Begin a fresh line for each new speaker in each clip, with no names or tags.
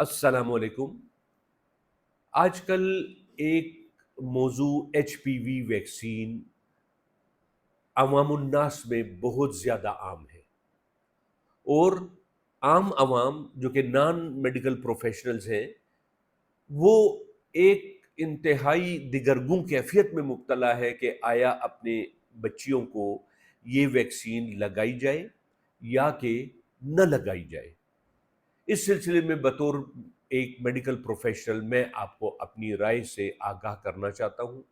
अस्सलाम वालेकुम। आजकल एक मौजू एचपीवी वैक्सीन अवामुन्नास में बहुत ज़्यादा आम है और आम अवाम जो कि नॉन मेडिकल प्रोफेशनल्स हैं, वो एक इंतहाई दिगरगुं कैफियत में मुब्तला है कि आया अपने बच्चियों को ये वैक्सीन लगाई जाए या कि न लगाई जाए। इस सिलसिले में बतौर एक मेडिकल प्रोफेशनल मैं आपको अपनी राय से आगाह करना चाहता हूँ।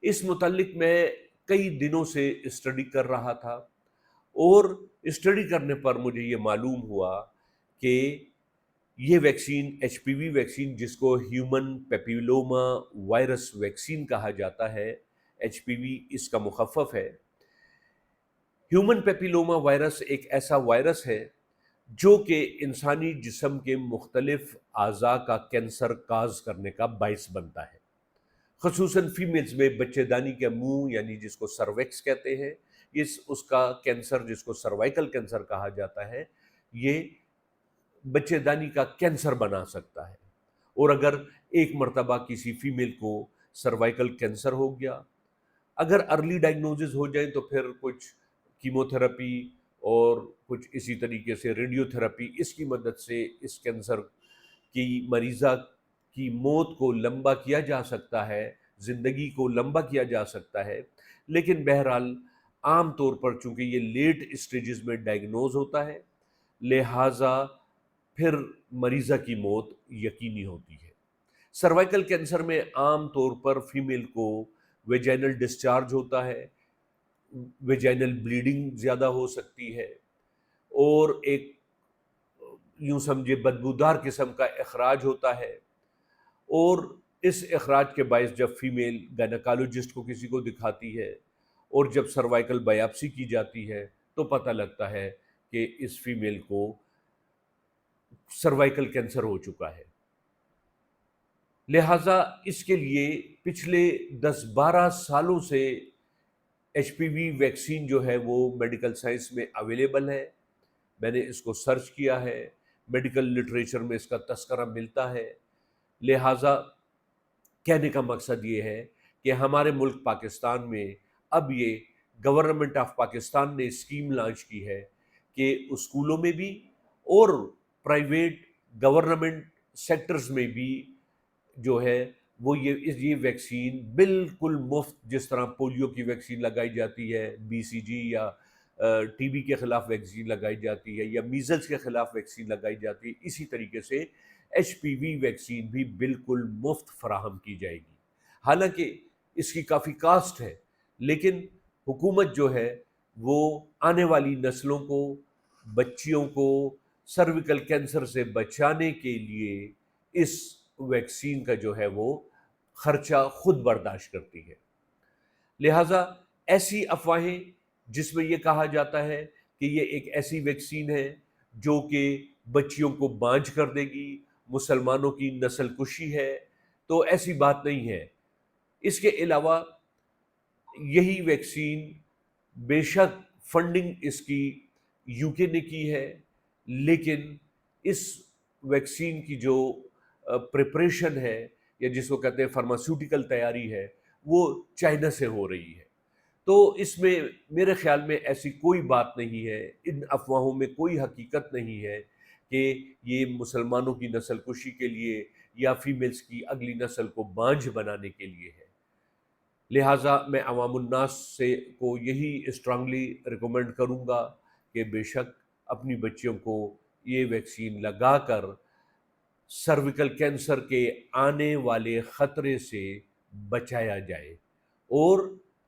इस मुतल्लिक मैं कई दिनों से स्टडी कर रहा था और स्टडी करने पर मुझे ये मालूम हुआ कि ये वैक्सीन एचपीवी वैक्सीन, जिसको ह्यूमन पेपिलोमा वायरस वैक्सीन कहा जाता है, एचपीवी इसका मुखफ़्फ़ है। ह्यूमन पेपिलोमा वायरस एक ऐसा वायरस है जो कि इंसानी जिस्म के मुख्तलिफ आज़ा का कैंसर काज करने का बाइस बनता है। ख़ुसूसन फीमेल्स में बच्चेदानी के मुंह यानी जिसको सर्वेक्स कहते हैं, इस उसका कैंसर जिसको सर्वाइकल कैंसर कहा जाता है, ये बच्चेदानी का कैंसर बना सकता है। और अगर एक मर्तबा किसी फीमेल को सर्वाइकल कैंसर हो गया, अगर अर्ली डायग्नोसिस हो जाए तो फिर कुछ कीमोथेरेपी और कुछ इसी तरीके से रेडियोथेरेपी, इसकी मदद से इस कैंसर की मरीज़ा की मौत को लंबा किया जा सकता है, ज़िंदगी को लंबा किया जा सकता है। लेकिन बहरहाल आम तौर पर चूँकि ये लेट स्टेजेस में डायग्नोज होता है, लिहाजा फिर मरीज़ा की मौत यकीनी होती है। सर्वाइकल कैंसर में आम तौर पर फीमेल को वेजाइनल डिस्चार्ज होता है, वेजाइनल ब्लीडिंग ज़्यादा हो सकती है और एक यूँ समझिए बदबूदार किस्म का अखराज होता है। और इस अखराज के बायस जब फीमेल गायनेकोलॉजिस्ट को किसी को दिखाती है और जब सर्वाइकल बायोप्सी की जाती है तो पता लगता है कि इस फीमेल को सर्वाइकल कैंसर हो चुका है। लिहाजा इसके लिए पिछले 10-12 सालों से एचपीवी वैक्सीन जो है वो मेडिकल साइंस में अवेलेबल है। मैंने इसको सर्च किया है, मेडिकल लिटरेचर में इसका तस्करा मिलता है। लिहाजा कहने का मकसद ये है कि हमारे मुल्क पाकिस्तान में अब ये गवर्नमेंट ऑफ पाकिस्तान ने स्कीम लॉन्च की है कि स्कूलों में भी और प्राइवेट गवर्नमेंट सेक्टर्स में भी जो है वो ये वैक्सीन बिल्कुल मुफ्त, जिस तरह पोलियो की वैक्सीन लगाई जाती है, बीसीजी या टीबी के ख़िलाफ़ वैक्सीन लगाई जाती है या मीज़ल्स के ख़िलाफ़ वैक्सीन लगाई जाती है, इसी तरीके से एचपीवी वैक्सीन भी बिल्कुल मुफ्त फराहम की जाएगी। हालांकि इसकी काफ़ी कास्ट है, लेकिन हुकूमत जो है वो आने वाली नस्लों को, बच्चियों को सर्विकल कैंसर से बचाने के लिए इस वैक्सीन का जो है वो खर्चा खुद बर्दाश्त करती है। लिहाजा ऐसी अफवाहें जिसमें ये कहा जाता है कि ये एक ऐसी वैक्सीन है जो कि बच्चियों को बांझ कर देगी, मुसलमानों की नस्ल कुशी है, तो ऐसी बात नहीं है। इसके अलावा यही वैक्सीन बेशक फंडिंग इसकी यूके ने की है, लेकिन इस वैक्सीन की जो प्रिपरेशन है या जिसको कहते हैं फार्मास्यूटिकल तैयारी है, वो चाइना से हो रही है। तो इसमें मेरे ख्याल में ऐसी कोई बात नहीं है, इन अफवाहों में कोई हकीकत नहीं है कि ये मुसलमानों की नस्ल कुशी के लिए या फीमेल्स की अगली नस्ल को बांझ बनाने के लिए है। लिहाजा मैं अवामुन्नास से को यही स्ट्रांगली रिकमेंड करूँगा कि बेशक अपनी बच्चियों को ये वैक्सीन लगाकर सर्विकल कैंसर के आने वाले ख़तरे से बचाया जाए और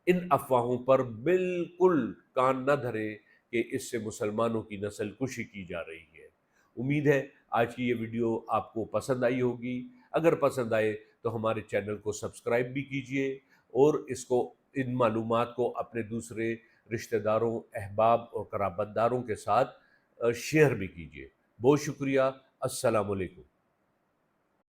इन अफवाहों पर बिल्कुल कान न धरें कि इससे मुसलमानों की नस्ल कुशी की जा रही है। उम्मीद है आज की ये वीडियो आपको पसंद आई होगी। अगर पसंद आए तो हमारे चैनल को सब्सक्राइब भी कीजिए और इसको इन मालूमात को अपने दूसरे रिश्तेदारों, अहबाब और कराबतदारों के साथ शेयर भी कीजिए। बहुत शुक्रिया। अस्सलाम वालेकुम।